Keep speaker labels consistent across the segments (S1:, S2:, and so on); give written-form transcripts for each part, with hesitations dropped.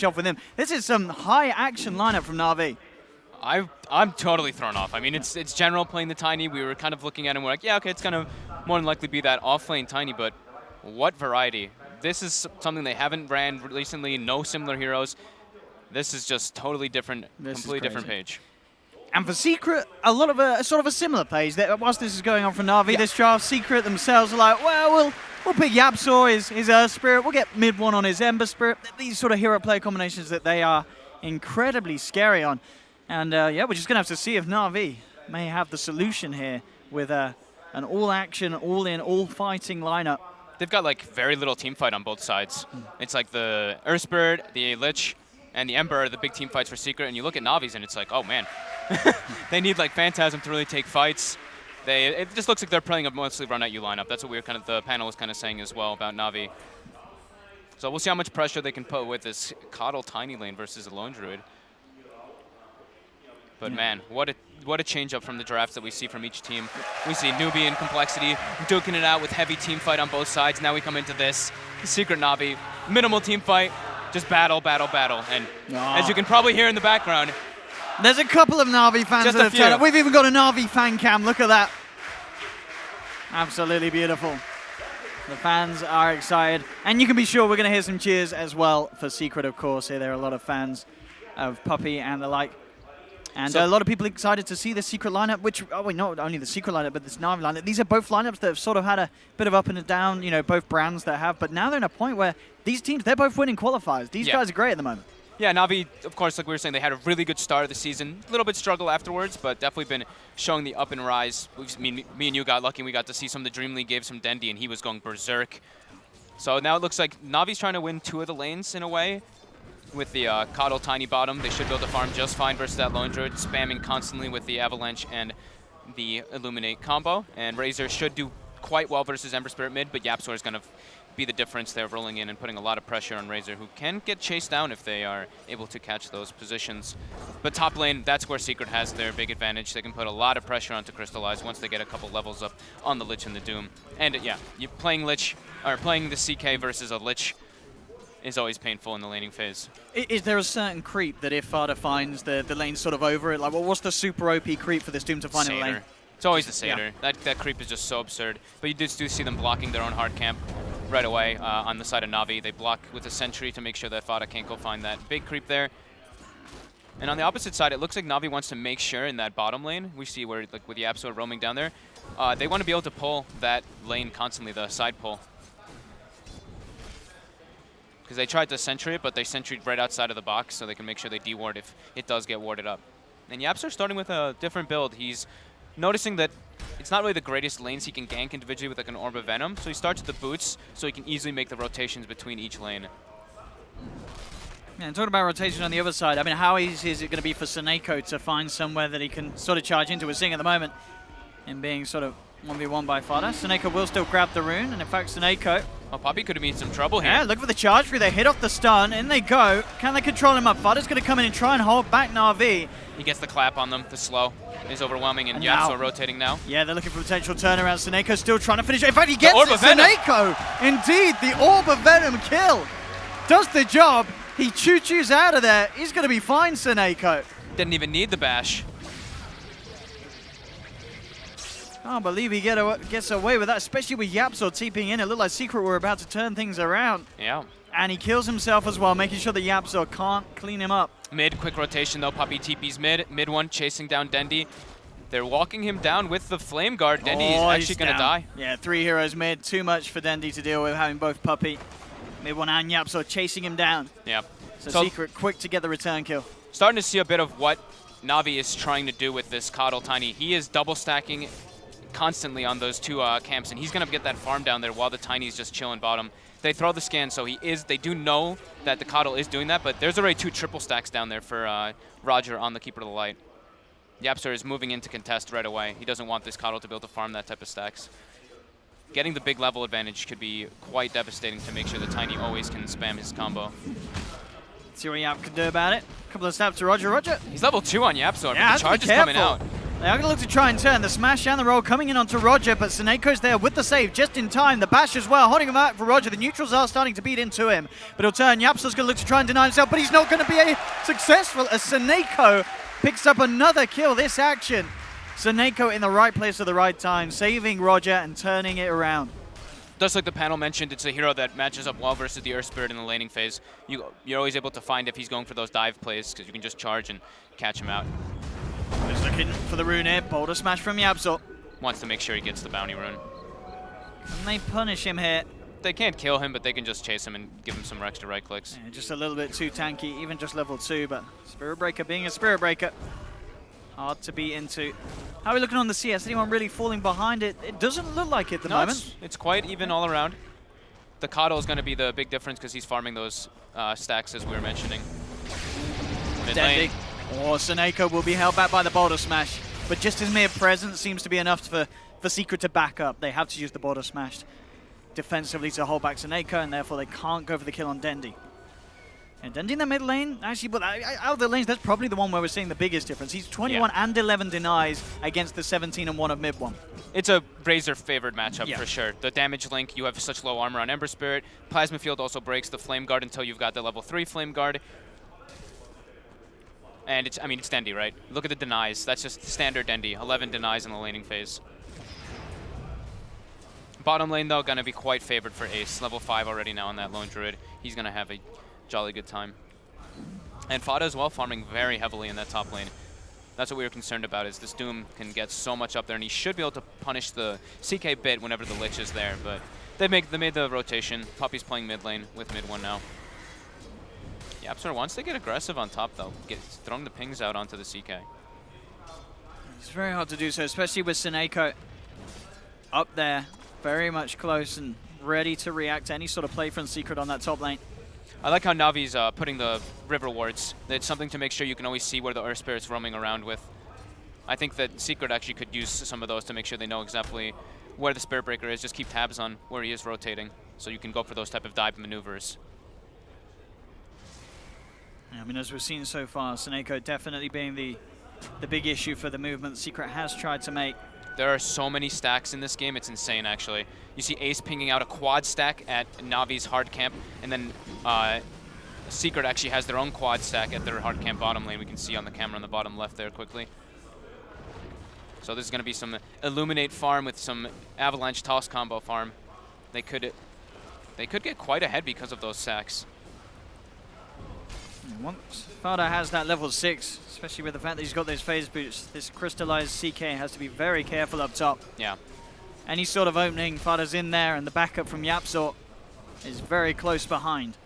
S1: off with him. This is some high action lineup from Navi.
S2: I'm totally thrown off. I mean, it's general playing the Tiny. We were kind of looking at him. We're like, yeah, okay, it's going to more than likely be that off-lane Tiny, but what variety. This is something they haven't ran recently, no similar heroes. This is just totally different, completely different page.
S1: And for Secret, a lot of a sort of a similar page. Whilst this is going on for Navi, this draft, Secret themselves are like, well, we'll pick Yapsaw, his Earth Spirit. We'll get mid one on his Ember Spirit. These sort of hero player combinations that they are incredibly scary on. And yeah, we're just going to have to see if Navi may have the solution here with an all-action, all-in, all-fighting lineup.
S2: They've got like very little team fight on both sides. It's like the Earth Spirit, the Lich, and the Ember are the big team fights for Secret. And you look at Navi's and it's like, oh man, they need like Phantasm to really take fights. It just looks like they're playing a mostly run at you lineup. That's what the panel was kind of saying as well about Navi. So we'll see how much pressure they can put with this Coddle Tiny lane versus a Lone Druid. But man, what a change up from the drafts that we see from each team. We see Newbie and Complexity duking it out with heavy team fight on both sides. Now we come into this Secret Navi, minimal team fight, just battle, battle, battle. And as you can probably hear in the background,
S1: there's a couple of Navi fans that have turned up. We've even got a Navi fan cam. Look at that. Absolutely beautiful. The fans are excited. And you can be sure we're going to hear some cheers as well for Secret, of course. Here there are a lot of fans of Puppey and the like. And a lot of people excited to see the Secret lineup, which, not only the Secret lineup, but this Navi lineup. These are both lineups that have sort of had a bit of up and down, both brands that have. But now they're in a point where these teams, they're both winning qualifiers. These guys are great at the moment.
S2: Yeah, Navi, of course, like we were saying, they had a really good start of the season. A little bit struggle afterwards, but definitely been showing the up and rise. Me and you got lucky, and we got to see some of the Dream League gave some Dendi, and he was going berserk. So now it looks like Navi's trying to win 2 of the lanes in a way. With the Coddle Tiny bottom, they should be able to farm just fine versus that Lone Druid, spamming constantly with the Avalanche and the Illuminate combo. And Razor should do quite well versus Ember Spirit mid, but Yapsaw is going to be the difference there, rolling in and putting a lot of pressure on Razor, who can get chased down if they are able to catch those positions. But top lane, that's where Secret has their big advantage. They can put a lot of pressure onto Crystallize once they get a couple levels up on the Lich and the Doom. And yeah, you playing the CK versus a Lich is always painful in the laning phase.
S1: Is there a certain creep that if Fada finds the lane sort of over it, like, well, what's the super OP creep for this Doom to find in the lane?
S2: It's always the Satyr. Yeah. That creep is just so absurd. But you do see them blocking their own hard camp right away on the side of Navi. They block with a Sentry to make sure that Fada can't go find that big creep there. And on the opposite side, it looks like Navi wants to make sure in that bottom lane, we see where, like, with the Yapsaw roaming down there, they want to be able to pull that lane constantly, the side pull. Because they tried to Sentry it, but they Sentry'd right outside of the box so they can make sure they de-ward if it does get warded up. And Yapsaw starting with a different build. He's noticing that it's not really the greatest lanes he can gank individually with like an Orb of Venom, so he starts with the boots so he can easily make the rotations between each lane.
S1: Yeah, and talking about rotation on the other side, I mean, how easy is it going to be for Seneko to find somewhere that he can sort of charge into? We're seeing at the moment him being sort of 1v1 by Fada. Seneko will still grab the rune, and in fact, Seneko...
S2: Oh, Poppy could have been in some trouble here.
S1: Yeah, look for the charge through. They hit off the stun. In they go. Can they control him up? Fada's going to come in and try and hold back Navi.
S2: He gets the clap on them. The slow is overwhelming, and Yapsaw rotating now. Yeah,
S1: they're looking for potential turnaround. Seneko still trying to finish it. In fact, he gets it. Seneko! Indeed, the Orb of Venom kill. Does the job. He choo-choos out of there. He's going to be fine, Seneko.
S2: Didn't even need the bash.
S1: Can't believe he gets away with that, especially with Yapsaw TPing in. It looked like Secret were about to turn things around.
S2: Yeah.
S1: And he kills himself as well, making sure that Yapsaw can't clean him up.
S2: Mid, quick rotation though. Poppy TP's mid. Mid one, chasing down Dendi. They're walking him down with the Flame Guard. Dendi is actually going to die.
S1: Yeah, 3 heroes mid. Too much for Dendi to deal with, having both Puppey, mid one, and Yapsaw chasing him down.
S2: Yeah.
S1: So Secret quick to get the return kill.
S2: Starting to see a bit of what Navi is trying to do with this Coddle Tiny. He is double stacking constantly on those 2 camps, and he's going to get that farm down there while the Tiny's just chilling bottom. They throw the scan, so they do know that the Coddle is doing that, but there's already 2 triple stacks down there for Roger on the Keeper of the Light. Yapsaw is moving in to contest right away. He doesn't want this Coddle to be able to farm that type of stacks. Getting the big level advantage could be quite devastating to make sure the Tiny always can spam his combo.
S1: See what Yap can do about it. A couple of snaps to Roger.
S2: He's level 2 on Yapsaw, but the charge is coming out.
S1: They are going to look to try and turn. The smash and the roll coming in onto Roger, but Seneco's there with the save just in time. The bash as well, holding him out for Roger. The neutrals are starting to beat into him, but he'll turn. Yapso's going to look to try and deny himself, but he's not going to be successful as Seneco picks up another kill this action. Seneco in the right place at the right time, saving Roger and turning it around.
S2: Just like the panel mentioned, it's a hero that matches up well versus the Earth Spirit in the laning phase. You're always able to find if he's going for those dive plays because you can just charge and catch him out.
S1: Just looking for the rune here. Boulder smash from Yapso.
S2: Wants to make sure he gets the bounty rune.
S1: Can they punish him here?
S2: They can't kill him, but they can just chase him and give him some extra right clicks.
S1: Yeah, just a little bit too tanky, even just level 2, but Spirit Breaker being a Spirit Breaker. Hard to be into. How are we looking on the CS? Anyone really falling behind it? It doesn't look like it at the moment.
S2: It's quite even all around. The Kato is going to be the big difference because he's farming those stacks as we were mentioning. Mid lane.
S1: Or Seneco will be held back by the Boulder Smash, but just his mere presence seems to be enough for Secret to back up. They have to use the Boulder Smash defensively to hold back Seneco, and therefore they can't go for the kill on Dendi. And Dendi in the mid lane, actually, but out of the lanes, that's probably the one where we're seeing the biggest difference. He's 21 and 11 denies against the 17 and 1 of mid one.
S2: It's a Razor-favored matchup for sure. The damage link, you have such low armor on Ember Spirit. Plasma Field also breaks the Flame Guard until you've got the level 3 Flame Guard. And it's Dendi, right? Look at the denies. That's just standard Dendi. 11 denies in the laning phase. Bottom lane, though, going to be quite favored for Ace. Level 5 already now on that Lone Druid. He's going to have a jolly good time. And Fada as well, farming very heavily in that top lane. That's what we were concerned about, is this Doom can get so much up there, and he should be able to punish the CK bit whenever the Lich is there. But they made the rotation. Puppy's playing mid lane with mid one now. Yapsor wants to get aggressive on top, though. Throwing the pings out onto the CK.
S1: It's very hard to do so, especially with Seneco up there, very much close and ready to react to any sort of play from Secret on that top lane.
S2: I like how Navi's putting the river wards. It's something to make sure you can always see where the Earth Spirit's roaming around with. I think that Secret actually could use some of those to make sure they know exactly where the Spirit Breaker is. Just keep tabs on where he is rotating, so you can go for those type of dive maneuvers.
S1: I mean, as we've seen so far, Seneco definitely being the big issue for the movement Secret has tried to make.
S2: There are so many stacks in this game, it's insane actually. You see Ace pinging out a quad stack at Navi's hard camp, and then Secret actually has their own quad stack at their hard camp bottom lane. We can see on the camera on the bottom left there quickly. So this is going to be some Illuminate farm with some Avalanche Toss combo farm. They could get quite ahead because of those stacks.
S1: Once Fada has that level 6, especially with the fact that he's got those phase boots, this crystallized CK has to be very careful up top.
S2: Yeah.
S1: Any sort of opening, Fada's in there, and the backup from Yapsor is very close behind.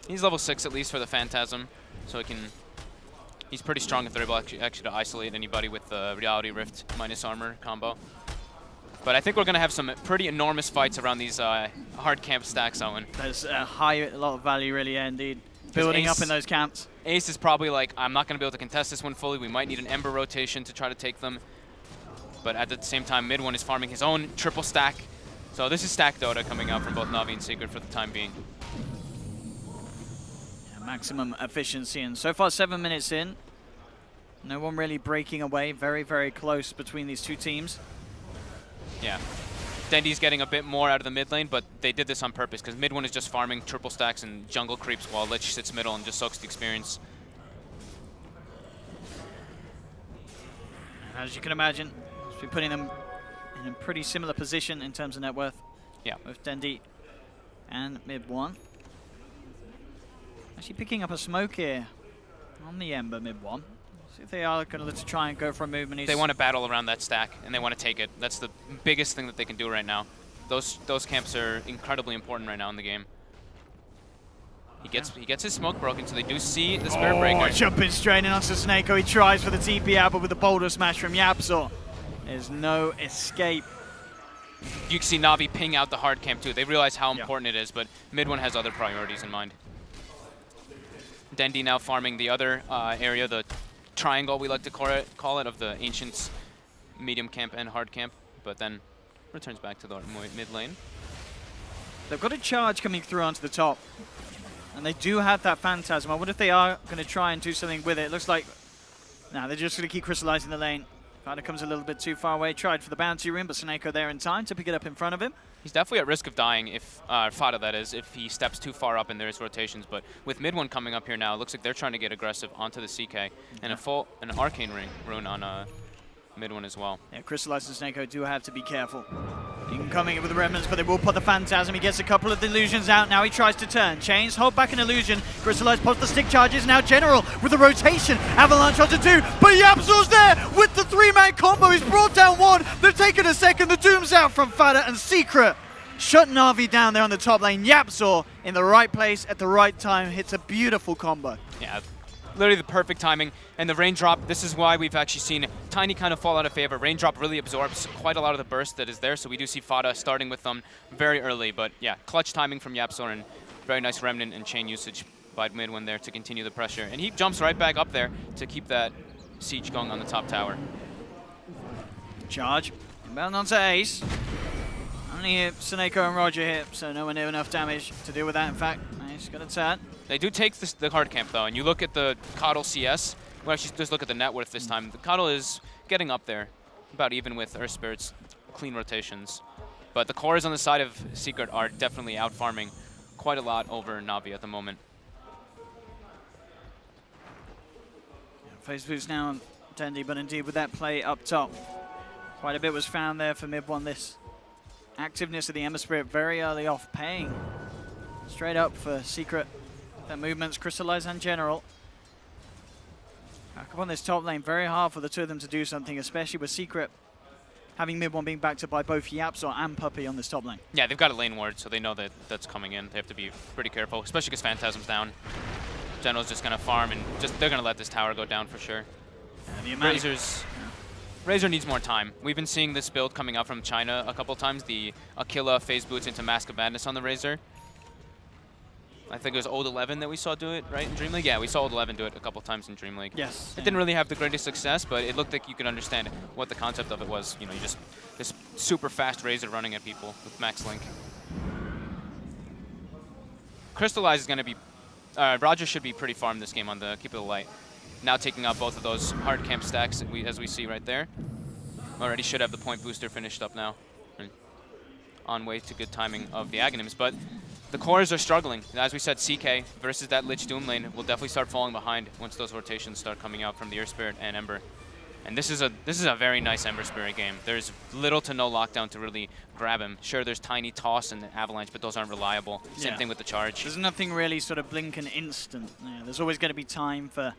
S2: He's level 6 at least for the Phantasm, so he's pretty strong if they're able actually to isolate anybody with the Reality Rift minus armor combo. But I think we're going to have some pretty enormous fights around these hard camp stacks, Owen.
S1: There's a lot of value really, indeed. Building up in those camps.
S2: Ace is probably like, I'm not going to be able to contest this one fully. We might need an Ember rotation to try to take them. But at the same time, mid one is farming his own triple stack. So this is stack Dota coming out from both Navi and Secret for the time being.
S1: Yeah, maximum efficiency, and so far 7 minutes in. No one really breaking away. Very, very close between these two teams.
S2: Yeah. Dendi's getting a bit more out of the mid lane, but they did this on purpose because mid one is just farming triple stacks and jungle creeps while Lich sits middle and just soaks the experience.
S1: As you can imagine, it's been putting them in a pretty similar position in terms of net worth.
S2: Yeah.
S1: With Dendi and mid one. Actually picking up a smoke here on the Ember mid one. See if they are going to try and go for a movement.
S2: They want to battle around that stack, and they want to take it. That's the biggest thing that they can do right now. Those camps are incredibly important right now in the game. He gets his smoke broken, so they do see the Spirit Breaker.
S1: Jumping straight in onto Seneco. He tries for the TP out, but with the Boulder Smash from Yapsor, there's no escape.
S2: You can see Navi ping out the hard camp too. They realize how important it is, but mid one has other priorities in mind. Dendi now farming the other area, the triangle we like to call it, of the Ancients, medium camp and hard camp, but then returns back to the mid lane.
S1: They've got a charge coming through onto the top, and they do have that Phantasm. I wonder if they are going to try and do something with it. It looks like, no, they're just going to keep crystallizing the lane. Fada comes a little bit too far away, tried for the bounty room, but Sneko there in time to pick it up in front of him.
S2: He's definitely at risk of dying if, Fada that is, if he steps too far up in their rotations. But with mid one coming up here now, it looks like they're trying to get aggressive onto the CK. And an Arcane Rune on mid one as well.
S1: Yeah, Crystallize and Sneko do have to be careful. You can come in with the Remnants, but they will put the Phantasm. He gets a couple of illusions out. Now he tries to turn. Chains, hold back an illusion. Crystallize pops the stick charges. Now General with the rotation. Avalanche onto 2. But Yapzor's there with the 3-man combo. He's brought down 1. They're taking a second. The Doom's out from Fada and Secret. Shut Navi down there on the top lane. Yapzor in the right place at the right time. Hits a beautiful combo.
S2: Yeah, literally the perfect timing. And the Raindrop, this is why we've actually seen Tiny kind of fall out of favor. Raindrop really absorbs quite a lot of the burst that is there, so we do see Fada starting with them very early. But yeah, clutch timing from Yapzor and very nice Remnant and chain usage by mid one there to continue the pressure. And he jumps right back up there to keep that siege going on the top tower.
S1: Charge. Inbound onto Ace. Only Sneko and Roger hit, so no one near enough damage to deal with that. In fact, Ace got a turn.
S2: They do take the hard camp though, and you look at the Coddle CS. Well, actually, just look at the net worth this time. The Coddle is getting up there, about even with Earth Spirit's clean rotations. But the cores on the side of Secret are definitely out farming quite a lot over Navi at the moment.
S1: Yeah, face boost now on Dendi, but indeed with that play up top, quite a bit was found there for mid one. This activeness of the Ember Spirit very early off, paying straight up for Secret. Their movements, Crystallize and General. Back up on this top lane, very hard for the two of them to do something, especially with Secret having mid one being backed up by both Yapzor and Puppey on this top lane.
S2: Yeah, they've got a lane ward, so they know that that's coming in. They have to be pretty careful, especially because Phantasm's down. General's just going to farm, and they're going to let this tower go down for sure. Razor needs more time. We've been seeing this build coming out from China a couple times, the Aquila phase boots into Mask of Madness on the Razor. I think it was Old 11 that we saw do it, right, in Dream League? Yeah, we saw Old 11 do it a couple times in Dream League.
S1: Yes.
S2: It didn't really have the greatest success, but it looked like you could understand what the concept of it was. You know, you just this super fast Razor running at people with Max Link. Crystallize is going to be... Roger should be pretty farmed this game on the Keep It Light. Now taking out both of those hard camp stacks as we see right there. Already should have the point booster finished up now. And on way to good timing of the Aghanims, but the cores are struggling. As we said, CK versus that Lich Doom lane will definitely start falling behind once those rotations start coming out from the Earth Spirit and Ember. And this is a very nice Ember Spirit game. There's little to no lockdown to really grab him. Sure, there's Tiny Toss and Avalanche, but those aren't reliable. Same thing with the charge.
S1: There's nothing really sort of blink and instant. Yeah, there's always going to be time for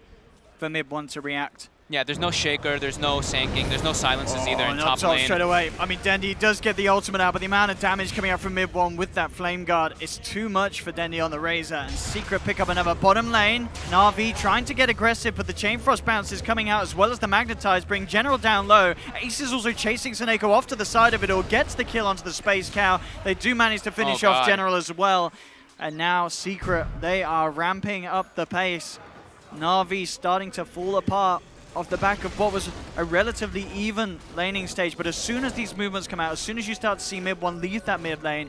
S1: mid one to react.
S2: Yeah, there's no Shaker, there's no Sanking, there's no silences either in top lane.
S1: Straight away. I mean, Dendi does get the ultimate out, but the amount of damage coming out from mid one with that Flame Guard is too much for Dendi on the Razor. And Secret pick up another bottom lane. Navi trying to get aggressive, but the Chain Frost bounce is coming out as well as the Magnetize, bring General down low. Ace is also chasing Sneko off to the side of it all, gets the kill onto the Space Cow. They do manage to finish off General as well. And now Secret, they are ramping up the pace. Navi starting to fall apart off the back of what was a relatively even laning stage, but as soon as these movements come out, as soon as you start to see mid one leave that mid lane,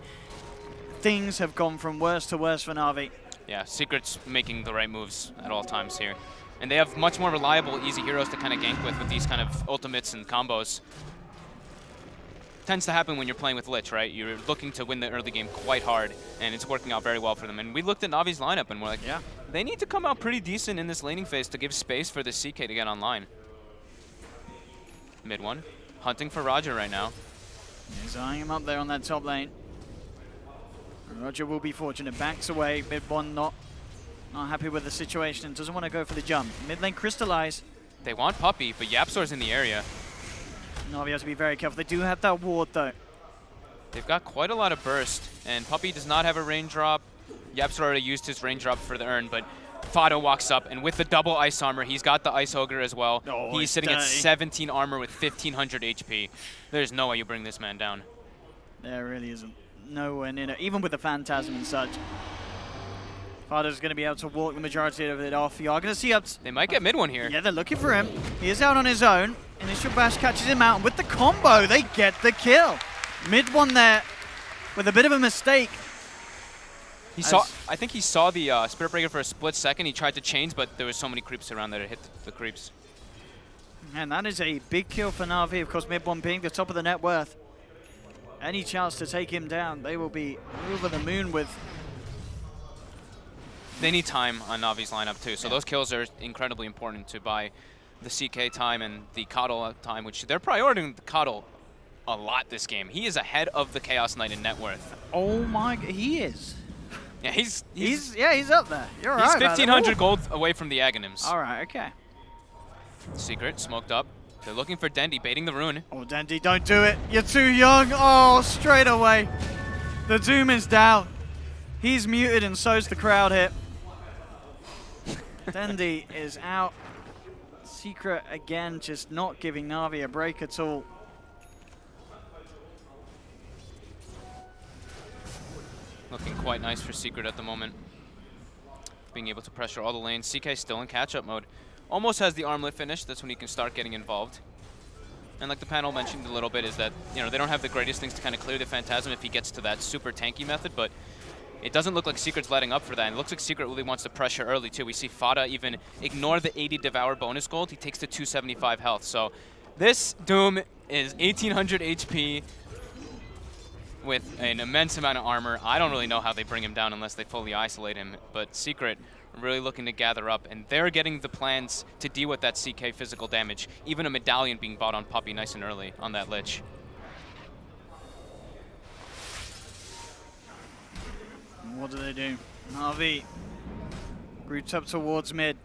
S1: things have gone from worse to worse for Navi.
S2: Yeah, Secret's making the right moves at all times here. And they have much more reliable, easy heroes to kind of gank with these kind of ultimates and combos. Tends to happen when you're playing with Lich, right? You're looking to win the early game quite hard, and it's working out very well for them. And we looked at Navi's lineup, and we're like, yeah, they need to come out pretty decent in this laning phase to give space for the CK to get online. Mid one, hunting for Roger right now.
S1: He's eyeing him up there on that top lane. Roger will be fortunate, backs away. Mid one not happy with the situation and doesn't want to go for the jump. Mid lane Crystallize.
S2: They want Puppey, but Yapzor's in the area.
S1: Navi has to be very careful. They do have that ward though.
S2: They've got quite a lot of burst, and Puppey does not have a raindrop. Yapzor already used his raindrop for the urn, but Fado walks up, and with the double ice armor, he's got the ice ogre as well.
S1: Oh,
S2: he's sitting at 17 armor with 1500 HP. There's no way you bring this man down.
S1: There really isn't. Nowhere near it, even with the Phantasm and such. Fado's going to be able to walk the majority of it off. You are going to see up.
S2: They might get mid one here.
S1: Yeah, they're looking for him. He is out on his own. Initial bash catches him out, and with the combo, they get the kill. Mid one there with a bit of a mistake.
S2: I think he saw the Spirit Breaker for a split second. He tried to chains, but there was so many creeps around that it hit the creeps.
S1: And that is a big kill for Navi. Of course, mid one being the top of the net worth. Any chance to take him down, they will be over the moon with.
S2: They need time on Navi's lineup too, so those kills are incredibly important to buy the CK time and the Coddle time, which they're prioritizing the Coddle a lot this game. He is ahead of the Chaos Knight in net worth.
S1: Oh my, he is.
S2: Yeah, he's
S1: up there. You're right.
S2: He's 1,500 gold away from the Aghanims.
S1: All right, okay.
S2: Secret smoked up. They're looking for Dendi, baiting the rune.
S1: Oh, Dendi, don't do it. You're too young. Oh, straight away. The Doom is down. He's muted and so's the crowd here. Dendi is out. Secret again, just not giving Navi a break at all.
S2: Looking quite nice for Secret at the moment. Being able to pressure all the lanes. CK still in catch-up mode. Almost has the armlet finished. That's when he can start getting involved. And like the panel mentioned a little bit is that, you know, they don't have the greatest things to kind of clear the Phantasm if he gets to that super tanky method, but it doesn't look like Secret's letting up for that. And it looks like Secret really wants to pressure early too. We see Fada even ignore the 80 Devour bonus gold. He takes the 275 health. So this Doom is 1,800 HP with an immense amount of armor. I don't really know how they bring him down unless they fully isolate him, but Secret really looking to gather up, and they're getting the plans to deal with that CK physical damage. Even a medallion being bought on Puppey nice and early on that Lich.
S1: What do? Navi roots up towards mid.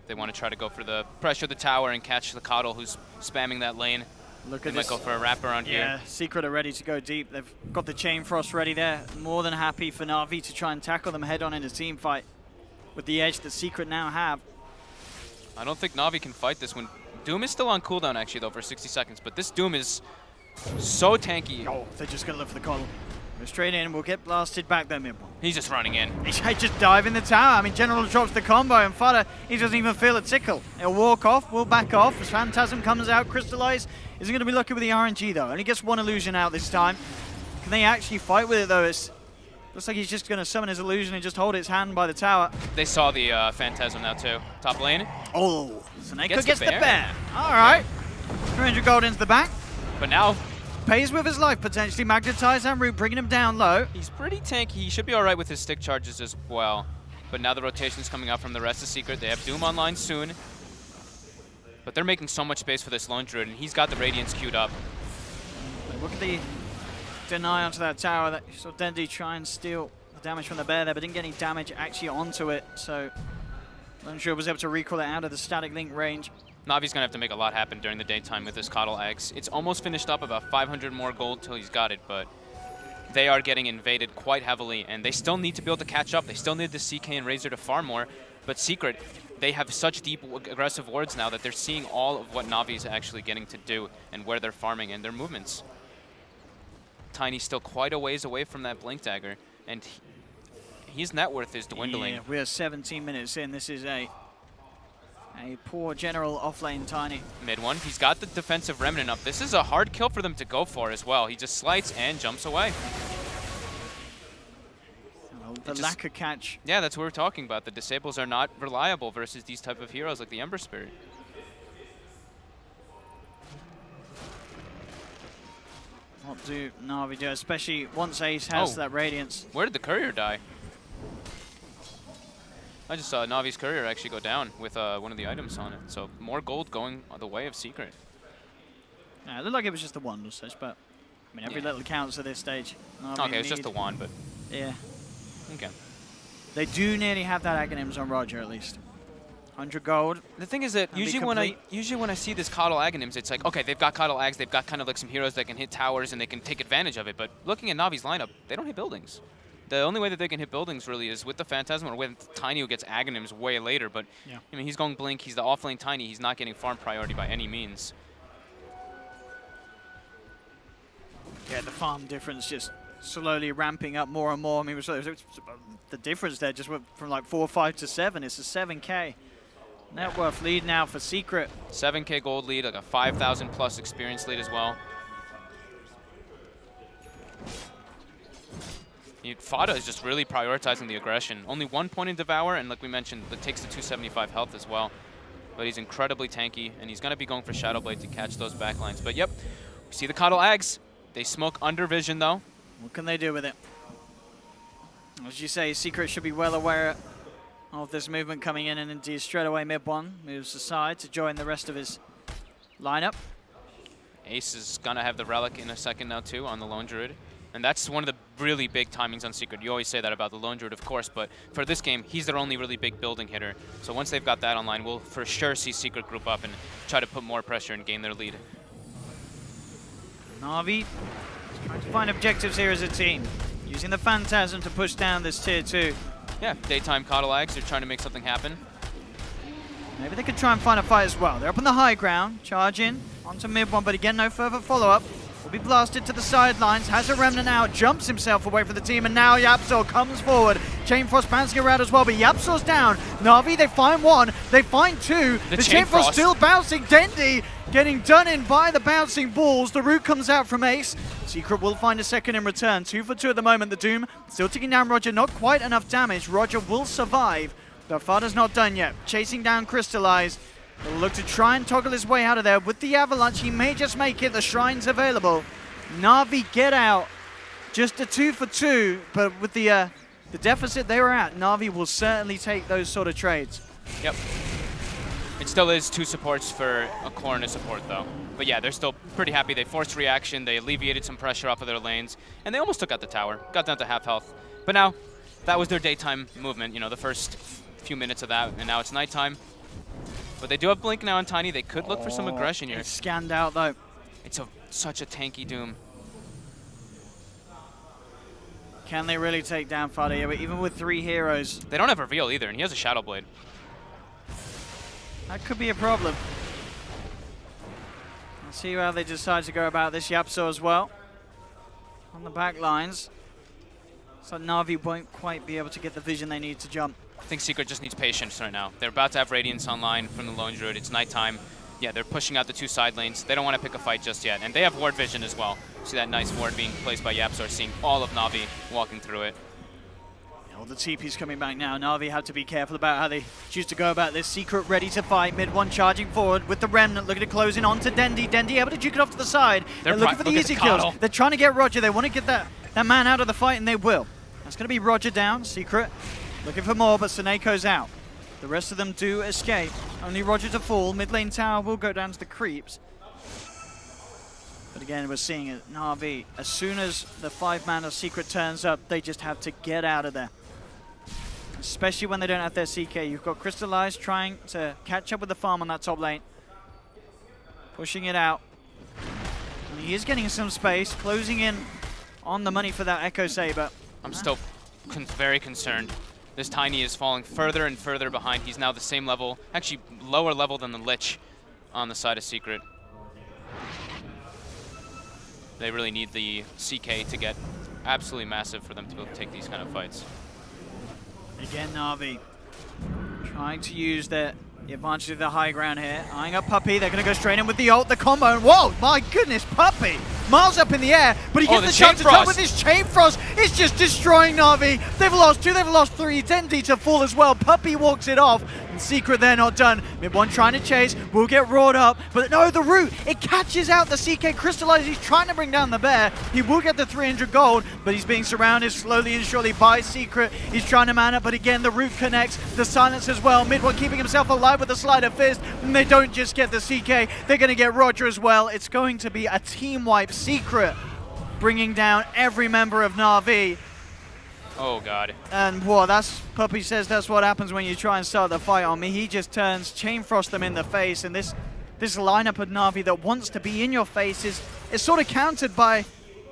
S2: They want to try to go for the pressure the tower and catch the Coddle who's spamming that lane.
S1: Look
S2: they
S1: at
S2: might
S1: this.
S2: go for a wraparound here.
S1: Yeah, Secret are ready to go deep. They've got the Chain Frost ready there. More than happy for Navi to try and tackle them head on in a team fight with the edge that Secret now have.
S2: I don't think Navi can fight this one. Doom is still on cooldown actually though for 60 seconds, but this Doom is so tanky.
S1: Oh, they're just going to look for the Coddle. Go straight in, we'll get blasted back there mid one.
S2: He's just running in.
S1: He's just dive in the tower. I mean, General drops the combo, and Fada, he doesn't even feel a tickle. He'll walk off, we'll back off. As Phantasm comes out, Crystallize isn't going to be lucky with the RNG, though. Only gets one illusion out this time. Can they actually fight with it, though? Looks like he's just going to summon his illusion and just hold its hand by the tower.
S2: They saw the Phantasm now, too. Top lane.
S1: Oh, Snake gets the
S2: bear.
S1: bear. All right. 300 gold into the back.
S2: But now
S1: pays with his life, potentially. Magnetize that root, bringing him down low.
S2: He's pretty tanky. He should be all right with his stick charges as well. But now the rotation's coming out from the rest of Secret. They have Doom online soon. But they're making so much space for this lone druid, and he's got the Radiance queued up.
S1: Look at the deny onto that tower. That saw Dendi try and steal the damage from the bear there, but didn't get any damage actually onto it. So lone druid was able to recall it out of the static link range.
S2: Navi's going to have to make a lot happen during the daytime with this Coddle Eggs. It's almost finished up, about 500 more gold till he's got it, but they are getting invaded quite heavily, and they still need to be able to catch up. They still need the CK and Razor to farm more, but Secret, they have such deep aggressive wards now that they're seeing all of what Navi's actually getting to do and where they're farming and their movements. Tiny's still quite a ways away from that Blink Dagger, and his net worth is dwindling.
S1: Yeah, we're 17 minutes in. This is a poor general offlane Tiny.
S2: Mid one, he's got the defensive remnant up. This is a hard kill for them to go for as well. He just slides and jumps away.
S1: Well, the lack of catch.
S2: Yeah, that's what we're talking about. The disables are not reliable versus these type of heroes like the Ember Spirit.
S1: What do Navi do, especially once Ace has that Radiance?
S2: Where did the courier die? I just saw Navi's courier actually go down with one of the items on it. So more gold going the way of Secret.
S1: Yeah, it looked like it was just the wand or such, but I mean every little counts at this stage. Navi
S2: Okay, it's just the wand, but
S1: yeah.
S2: Okay.
S1: They do nearly have that Aghanims on Roger at least. 100 gold.
S2: The thing is that usually when I see this Coddle Aghanims, it's like, okay, they've got Coddle Aghs, they've got kind of like some heroes that can hit towers and they can take advantage of it. But looking at Navi's lineup, they don't hit buildings. The only way that they can hit buildings really is with the Phantasm or with Tiny, who gets Aghanims way later. But I mean, he's going Blink, he's the offlane Tiny, he's not getting farm priority by any means.
S1: Yeah, the farm difference just slowly ramping up more and more. I mean, the difference there just went from like 4-5 to 7. It's a 7K. Net worth lead now for Secret.
S2: 7K gold lead, like a 5,000 plus experience lead as well. Fada is just really prioritizing the aggression. Only 1 point in Devour, and like we mentioned, that takes the 275 health as well. but he's incredibly tanky, and he's going to be going for Shadow Blade to catch those backlines. But yep, we see the Coddle Ags. They smoke under vision, though.
S1: What can they do with it? As you say, Secret should be well aware of this movement coming in, and indeed straight away mid one moves aside to join the rest of his lineup.
S2: Ace is going to have the Relic in a second now, too, on the Lone Druid. And that's one of the really big timings on Secret. You always say that about the Lone Druid, of course, but for this game, he's their only really big building hitter. So once they've got that online, we'll for sure see Secret group up and try to put more pressure and gain their lead.
S1: Navi trying to find objectives here as a team, using the Phantasm to push down this tier 2.
S2: Yeah, daytime Coddle Ags, they're trying to make something happen.
S1: Maybe they could try and find a fight as well. They're up on the high ground, charge in onto mid one, but again, no further follow-up. Will be blasted to the sidelines, has a Remnant out, jumps himself away from the team, and now Yapzor comes forward. Chain Frost bouncing around as well, but Yapzor's down. Navi, they find one, they find two. The Chain Frost still bouncing. Dendi getting done in by the bouncing balls. The root comes out from Ace. Secret will find a second in return. 2 for 2 at the moment. The Doom still taking down Roger, not quite enough damage. Roger will survive. The Father's not done yet. Chasing down Crystallize. He'll look to try and toggle his way out of there. With the Avalanche, he may just make it. The Shrine's available. Navi get out. Just a 2 for 2, but with the deficit they were at, Navi will certainly take those sort of trades.
S2: Yep. It still is 2 supports for a core and a support, though. But yeah, they're still pretty happy. They forced reaction. They alleviated some pressure off of their lanes, and they almost took out the tower. Got down to half health. But now, that was their daytime movement, you know, the first few minutes of that, and now it's nighttime. But they do have Blink now on Tiny. They could look for some aggression here.
S1: It's scanned out, though.
S2: It's such a tanky Doom.
S1: Can they really take down Fada here? Even with 3 heroes.
S2: They don't have Reveal either, and he has a Shadow Blade.
S1: That could be a problem. Let's see how they decide to go about this. Yapzor as well. On the back lines. So Navi won't quite be able to get the vision they need to jump.
S2: I think Secret just needs patience right now. They're about to have Radiance online from the Lone Druid. It's nighttime. Yeah, they're pushing out the 2 side lanes. They don't want to pick a fight just yet. And they have ward vision as well. See that nice ward being placed by Yapzor, seeing all of Navi walking through it.
S1: Well, the TP's coming back now. Navi have to be careful about how they choose to go about this. Secret ready to fight. Mid one charging forward with the Remnant looking to close in onto Dendi. Dendi able to juke it off to the side. They're looking for the easy kills. They're trying to get Roger. They want to get that man out of the fight, and they will. That's going to be Roger down. Secret looking for more, but Seneco's out. The rest of them do escape. Only Roger to fall. Mid lane tower will go down to the creeps. But again, we're seeing it. Navi, as soon as the 5-man of Secret turns up, they just have to get out of there. Especially when they don't have their CK. You've got Crystallize trying to catch up with the farm on that top lane. Pushing it out. And he is getting some space, closing in on the money for that Echo Saber.
S2: I'm still very concerned. This Tiny is falling further and further behind. He's now the same level, actually lower level than the Lich on the side of Secret. They really need the CK to get absolutely massive for them to be able to take these kind of fights.
S1: Again, Navi trying to use the advantage of the high ground here. Eyeing up Puppey, they're going to go straight in with the ult, the combo, and whoa, my goodness, Puppey! Miles up in the air, but he gets the chance to jump with his Chain Frost. It's just destroying Navi. They've lost 2, they've lost 3. Dendi to fall as well. Puppey walks it off. And Secret, they're not done. Mid one trying to chase, will get roared up, but no, the root, it catches out the CK Crystallize. He's trying to bring down the bear. He will get the 300 gold, but he's being surrounded slowly and surely by Secret. He's trying to man it, but again, the root connects. The silence as well. Mid one keeping himself alive with a Slider Fist, and they don't just get the CK, they're going to get Roger as well. It's going to be a team wipe. Secret bringing down every member of Navi.
S2: Oh, God.
S1: And whoa, Puppey says that's what happens when you try and start the fight on me. He just turns, Chain Frost them in the face, and this lineup of Navi that wants to be in your face is sort of countered by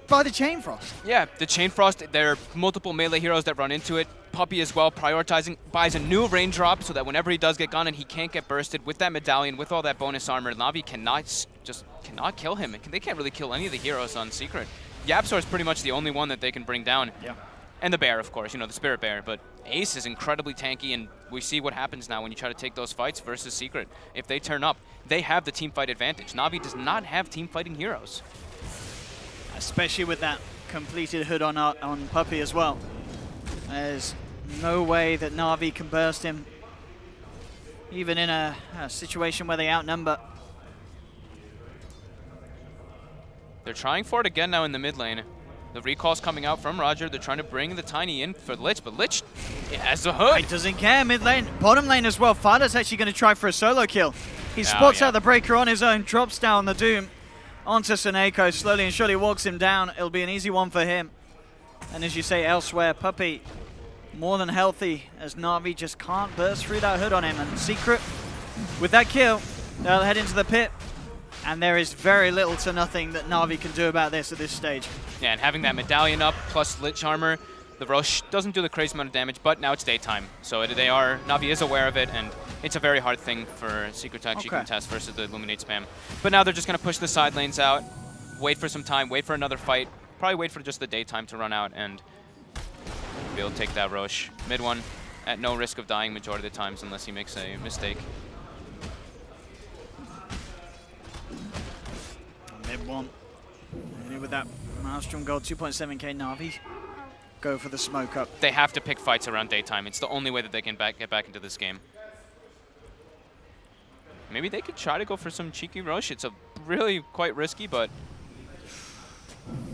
S1: the Chain Frost.
S2: Yeah, the Chain Frost, there are multiple melee heroes that run into it. Puppey as well, prioritizing, buys a new raindrop so that whenever he does get gone and he can't get bursted with that medallion, with all that bonus armor, Navi cannot kill him. They can't really kill any of the heroes on Secret. Yapzor is pretty much the only one that they can bring down.
S1: Yeah.
S2: And the bear, of course, you know, the Spirit Bear. But Ace is incredibly tanky, and we see what happens now when you try to take those fights versus Secret. If they turn up, they have the team fight advantage. Navi does not have team fighting heroes.
S1: Especially with that completed hood on Puppey as well. There's no way that Navi can burst him even in a situation where they outnumber.
S2: They're trying for it again now in the mid lane. The recall's coming out from Roger. They're trying to bring the Tiny in for Lich, but Lich has the hood.
S1: He doesn't care. Mid lane, bottom lane as well. Fada's actually going to try for a solo kill. He spots out the breaker on his own, drops down the Doom onto Seneko. Slowly and surely walks him down. It'll be an easy one for him. And as you say, elsewhere, Puppey more than healthy as Navi just can't burst through that hood on him. And Secret, with that kill, they'll head into the pit. And there is very little to nothing that Navi can do about this at this stage.
S2: Yeah, and having that medallion up plus Lich armor, the Roche doesn't do the crazy amount of damage, but now it's daytime. So Navi is aware of it, and it's a very hard thing for Secret to actually contest versus the Illuminate spam. But now they're just going to push the side lanes out, wait for some time, wait for another fight, probably wait for just the daytime to run out, and be able to take that Roche. Mid one, at no risk of dying majority of the times unless he makes a mistake.
S1: Mid one. And with that Maelstrom gold, 2.7k Navi. Go for the smoke up.
S2: They have to pick fights around daytime. It's the only way that they can get back into this game. Maybe they could try to go for some cheeky Roche. It's really quite risky, but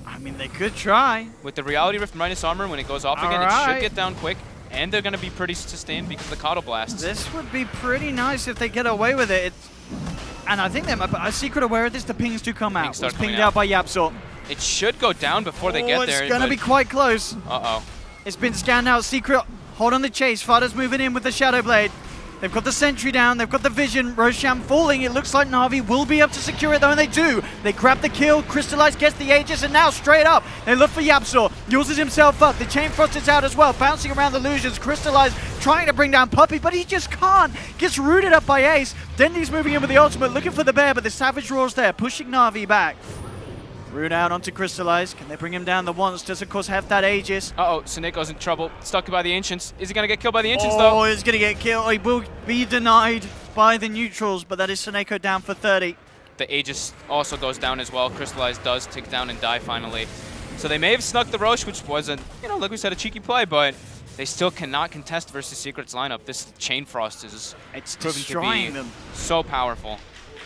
S1: I mean, they could try.
S2: With the Reality Rift minus armor, when it goes off again, it should get down quick. And they're going to be pretty sustained because of the Coddle Blasts.
S1: This would be pretty nice if they get away with it. And I think they might, are Secret aware of this? The pings do come out. It's pinged out by Yapsor.
S2: It should go down before they get there.
S1: It's going to be quite close.
S2: Uh-oh.
S1: It's been scanned out. Secret, hold on the chase. Fada's moving in with the Shadow Blade. They've got the sentry down. They've got the vision. Roshan falling. It looks like Navi will be able to secure it, though, and they do. They grab the kill. Crystallize gets the Aegis, and now straight up, they look for Yapsor. Uses himself up. The Chain Frost is out as well, bouncing around the illusions. Crystallize trying to bring down Puppey, but he just can't. Gets rooted up by Ace. Dendy's moving in with the ultimate, looking for the bear, but the Savage Roar's there, pushing Navi back. Root out onto Crystallize. Can they bring him down the once? Does, of course, have that Aegis.
S2: Uh-oh, Seneco's in trouble. Stuck by the Ancients. Is he going to get killed by the Ancients, though?
S1: Oh, he's going to get killed. He will be denied by the neutrals, but that is Seneko down for 30.
S2: The Aegis also goes down as well. Crystallize does tick down and die finally. So they may have snuck the Roche, which wasn't, like we said, a cheeky play, but they still cannot contest versus Secret's lineup. This Chain Frost is proving to be so powerful.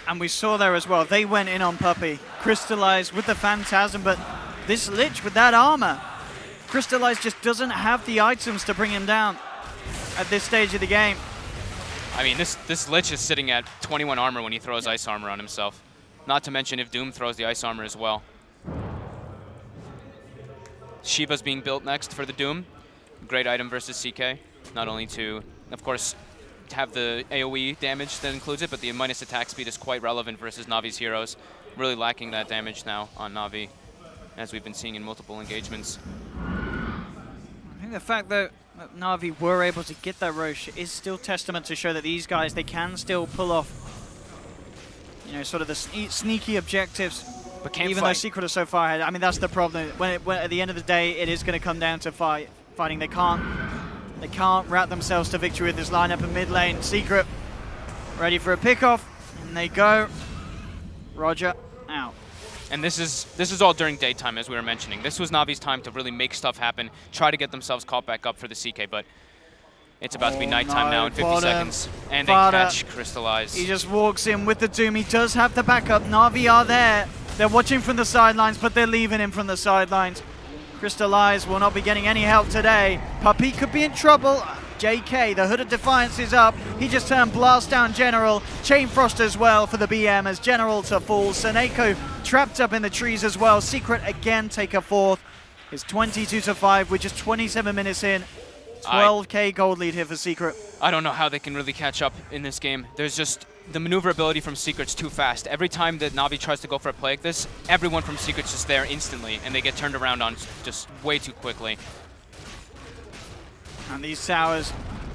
S1: And we saw there as well, they went in on Puppey. Crystallize with the Phantasm, but this Lich with that armor, Crystallize just doesn't have the items to bring him down at this stage of the game.
S2: I mean, this Lich is sitting at 21 armor when he throws ice armor on himself. Not to mention if Doom throws the ice armor as well. Shiva's being built next for the Doom. Great item versus CK. Not only to, of course, have the AoE damage that includes it, but the minus attack speed is quite relevant versus Navi's heroes. Really lacking that damage now on Navi, as we've been seeing in multiple engagements.
S1: I think the fact that Navi were able to get that Roche is still testament to show that these guys, they can still pull off, sort of the sneaky objectives.
S2: But can't
S1: even
S2: fight.
S1: Though Secret are so far ahead. I mean, that's the problem. When at the end of the day, it is going to come down to fighting. They can't wrap themselves to victory with this lineup in mid lane. Secret ready for a pickoff, and they go. Roger out.
S2: And this is all during daytime, as we were mentioning. This was Navi's time to really make stuff happen, try to get themselves caught back up for the CK, but it's about to be nighttime now in 50 seconds. And they catch Crystallize.
S1: He just walks in with the Doom. He does have the backup. Navi are there. They're watching from the sidelines, but they're leaving him from the sidelines. Crystallize will not be getting any help today. Puppey could be in trouble. JK, the Hood of Defiance is up. He just turned Blast down General. Chain Frost as well for the BM as General to fall. Seneko trapped up in the trees as well. Secret again take a fourth. It's 22-5 with just 27 minutes in. 12k gold lead here for Secret.
S2: I don't know how they can really catch up in this game. There's just the maneuverability from Secret's too fast. Every time that Navi tries to go for a play like this, everyone from Secret's just there instantly, and they get turned around on just way too quickly.
S1: And these towers,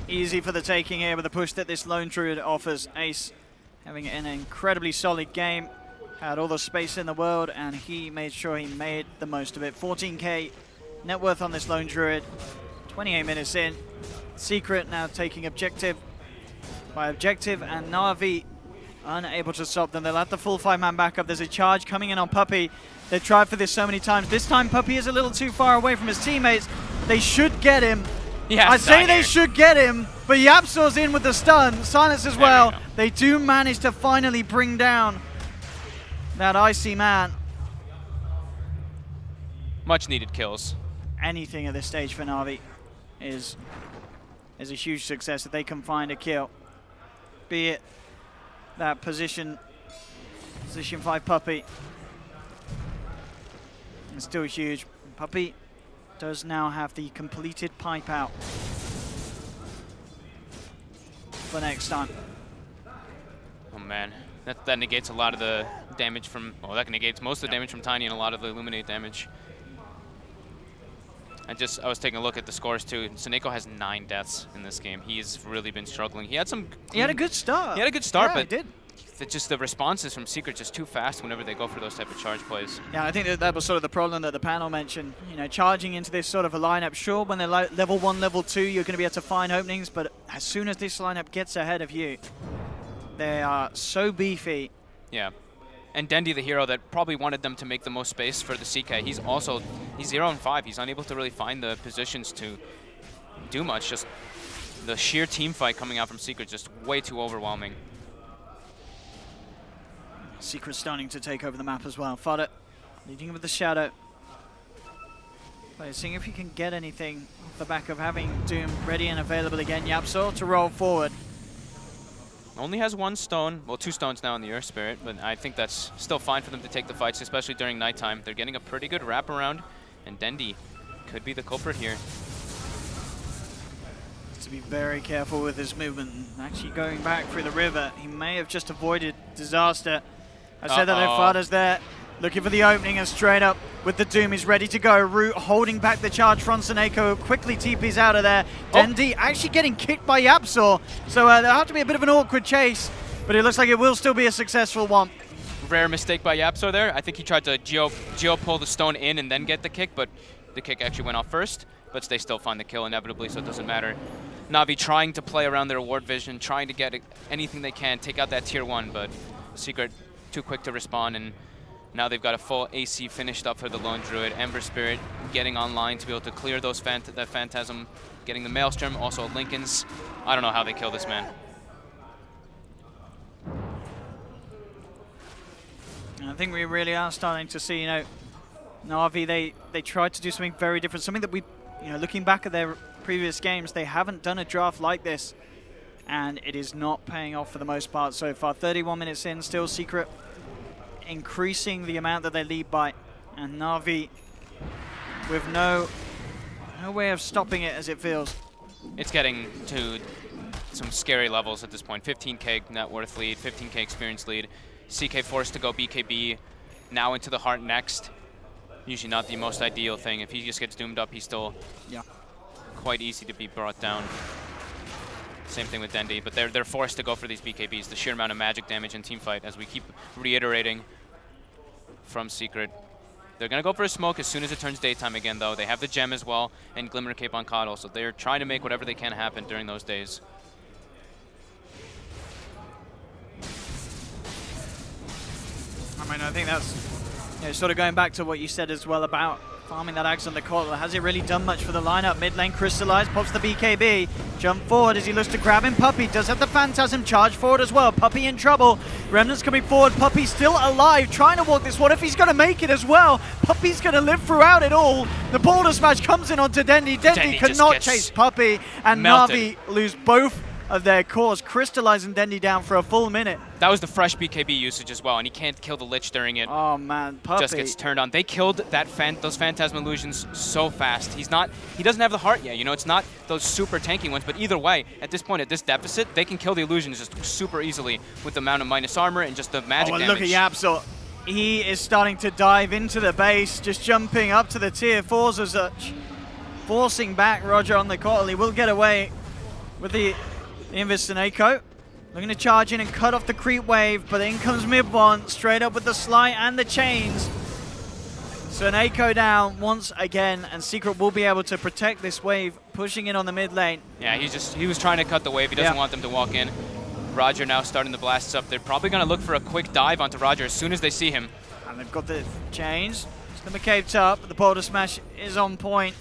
S1: easy for the taking here with the push that this Lone Druid offers. Ace having an incredibly solid game, had all the space in the world, and he made sure he made the most of it. 14k net worth on this Lone Druid, 28 minutes in. Secret now taking objective by objective, and Navi unable to stop them. They'll have the full 5-man backup. There's a charge coming in on Puppey. They've tried for this so many times. This time Puppey is a little too far away from his teammates. They should get him.
S2: Yeah,
S1: I'd say they should get him, but Yapsor's in with the stun. Silence as well. They do manage to finally bring down that Icy Man.
S2: Much needed kills.
S1: Anything at this stage for Navi is a huge success if they can find a kill. Be it that position 5 Puppey. It's still huge. Puppey does now have the completed pipe out for next time.
S2: Oh man, that negates a lot of the damage from, well, that negates most of the damage from Tiny and a lot of the Illuminate damage. I was taking a look at the scores too. Seneko has 9 deaths in this game. He's really been struggling. He had a good start.
S1: Yeah,
S2: but
S1: he did.
S2: Just the responses from Secret just too fast whenever they go for those type of charge plays.
S1: Yeah, I think that was sort of the problem that the panel mentioned. You know, charging into this sort of a lineup, sure, when they're level 1, level 2, you're going to be able to find openings, but as soon as this lineup gets ahead of you, they are so beefy.
S2: Yeah. And Dendi, the hero that probably wanted them to make the most space for the CK, he's 0-5. He's unable to really find the positions to do much. Just the sheer team fight coming out from Secret just way too overwhelming.
S1: Secret starting to take over the map as well. Fodder leading with the Shadow. But seeing if he can get anything off the back of having Doom ready and available again. Yapsor to roll forward.
S2: Only has 1 stone, well 2 stones now in the Earth Spirit, but I think that's still fine for them to take the fights, especially during nighttime. They're getting a pretty good wraparound, and Dendi could be the culprit here.
S1: To be very careful with his movement. Actually going back through the river, he may have just avoided disaster. I said that though, Fodder's there, looking for the opening and straight up with the Doom. He's ready to go. Root holding back the charge from Seneko, quickly TP's out of there. Dendi actually getting kicked by Yapsor, so there'll have to be a bit of an awkward chase, but it looks like it will still be a successful one.
S2: Rare mistake by Yapsor there. I think he tried to geo pull the stone in and then get the kick, but the kick actually went off first, but they still find the kill inevitably, so it doesn't matter. Navi trying to play around their ward vision, trying to get anything they can, take out that tier 1, but Secret too quick to respond, and now they've got a full AC finished up for the Lone Druid. Ember Spirit getting online to be able to clear those that Phantasm, getting the Maelstrom, also Lincoln's. I don't know how they kill this man.
S1: I think we really are starting to see, you know, Navi, they tried to do something very different, something that we, you know, looking back at their previous games, they haven't done a draft like this, and it is not paying off for the most part so far. 31 minutes in, still Secret increasing the amount that they lead by, and Navi with no way of stopping it as it feels.
S2: It's getting to some scary levels at this point. 15k net worth lead, 15k experience lead. CK forced to go BKB, now into the heart next. Usually not the most ideal thing. If he just gets doomed up, he's still quite easy to be brought down. Same thing with Dendi, but they're forced to go for these BKBs. The sheer amount of magic damage in teamfight, as we keep reiterating from Secret. They're going to go for a smoke as soon as it turns daytime again, though. They have the gem as well, and Glimmer Cape on Coddle, so they're trying to make whatever they can happen during those days.
S1: I mean, I think that's, you know, sort of going back to what you said as well about farming that Axe on the Coddle. Has it really done much for the lineup? Mid lane crystallized, pops the BKB, jump forward as he looks to grab him. Puppey does have the Phantasm, charge forward as well. Puppey in trouble. Remnants coming forward. Puppey still alive, trying to walk this one. If he's going to make it as well, Puppey's going to live throughout it all. The boulder smash comes in onto Dendi. Dendi cannot chase Puppey, and Navi lose both of their cores, crystallizing Dendi down for a full minute.
S2: That was the fresh BKB usage as well, and he can't kill the Lich during it.
S1: Oh man, Puppey
S2: just gets turned on. They killed those Phantasm illusions so fast. He doesn't have the heart yet. You know, it's not those super tanky ones, but either way, at this point, at this deficit, they can kill the illusions just super easily with the amount of minus armor and just the magic damage.
S1: Look at Yapsor. He is starting to dive into the base, just jumping up to the tier 4s as such, forcing back Roger on the Coddle. He will get away with the Invitational. Looking to charge in and cut off the creep wave, but in comes mid one, straight up with the slide and the chains. So an Echo down once again, and Secret will be able to protect this wave, pushing in on the mid lane.
S2: Yeah, he was trying to cut the wave. He doesn't want them to walk in. Roger now starting the blasts up. They're probably going to look for a quick dive onto Roger as soon as they see him.
S1: And they've got the chains. Slimmer caped up, the boulder smash is on point.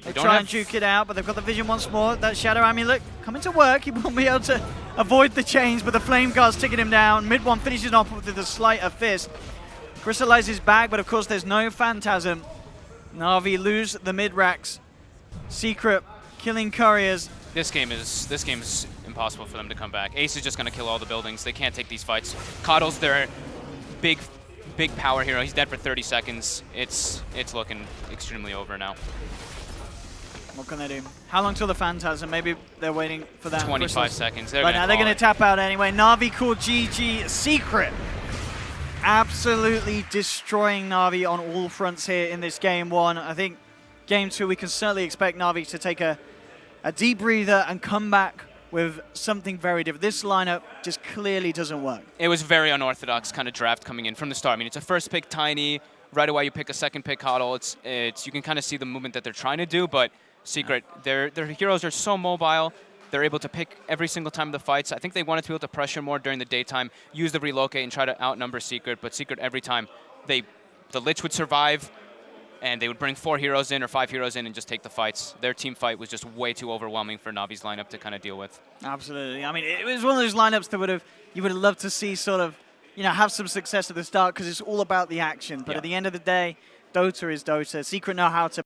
S1: They try and juke it out, but they've got the vision once more. That Shadow Amulet coming to work. He won't be able to avoid the chains, but the Flame Guard's taking him down. Mid one finishes off with a sleight of fist. Crystallizes back, but of course there's no Phantasm. Navi lose the mid racks. Secret killing couriers.
S2: This game is impossible for them to come back. Ace is just going to kill all the buildings. They can't take these fights. Coddle's their big power hero. He's dead for 30 seconds. It's looking extremely over now.
S1: What can they do? How long till the Phantasm? Maybe they're waiting for that.
S2: 25 seconds.
S1: But now they're going to tap out anyway. Navi called GG. Secret absolutely destroying Navi on all fronts here in this game one. I think game two, we can certainly expect Navi to take a deep breather and come back with something very different. This lineup just clearly doesn't work.
S2: It was very unorthodox kind of draft coming in from the start. I mean, it's a first pick Tiny. Right away, you pick a second pick Coddle. You can kind of see the movement that they're trying to do, but Secret, their heroes are so mobile. They're able to pick every single time of the fights. I think they wanted to be able to pressure more during the daytime, use the relocate and try to outnumber Secret, but Secret every time, the Lich would survive, and they would bring 4 heroes in or 5 heroes in and just take the fights. Their team fight was just way too overwhelming for Navi's lineup to kind of deal with.
S1: Absolutely. I mean, it was one of those lineups that you would have loved to see sort of, have some success at the start because it's all about the action. But at the end of the day, Dota is Dota. Secret know how to